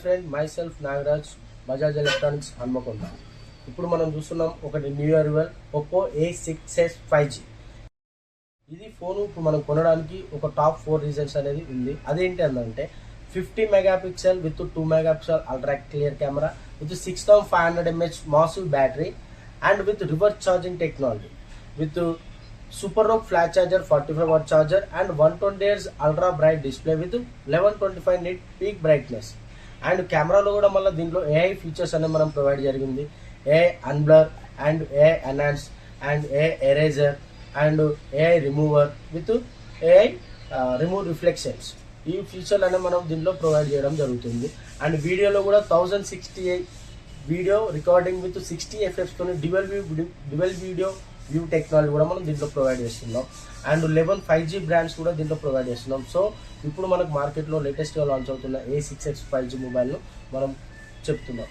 Friend my self Nagaraj, Bajaj electronics Hanamkonda. ఇప్పుడు మనం చూస్తున్నాం ఒకటి new arrival Oppo A6s 5G. ఇది ఫోన్ ఇప్పుడు మనం కొనడానికి ఒక టాప్ 4 రీజన్స్ అనేది ఉంది. అదేంటి అంటే 50 megapixel with 2 megapixel ultra clear camera with 6500 mAh massive battery and with reverse charging technology with super rock flash charger 45 what charger and 120 Hz ultra bright display with 1125 nit peak brightness. And కెమెరాలో కూడా మళ్ళీ దీంట్లో AI features అనేది మనం provide జరిగింది. AI unblur and AI enhance and AI eraser and AI remover with AI remove reflections. ఈ ఫీచర్లు అనేది మనం దీంట్లో ప్రొవైడ్ చేయడం జరుగుతుంది. అండ్ వీడియోలో కూడా 1068 వీడియో రికార్డింగ్ విత్ 60 fps తోని డ్యువల్ వీడియో వ్యూ టెక్నాలజీ కూడా మనం దీంట్లో ప్రొవైడ్ చేస్తున్నాం. అండ్ 11 5G బ్రాండ్స్ కూడా దీంట్లో ప్రొవైడ్ చేస్తున్నాం. సో ఇప్పుడు మనకు మార్కెట్లో లేటెస్ట్గా లాంచ్ అవుతున్న A6s 5G మొబైల్ను మనం చెప్తున్నాం.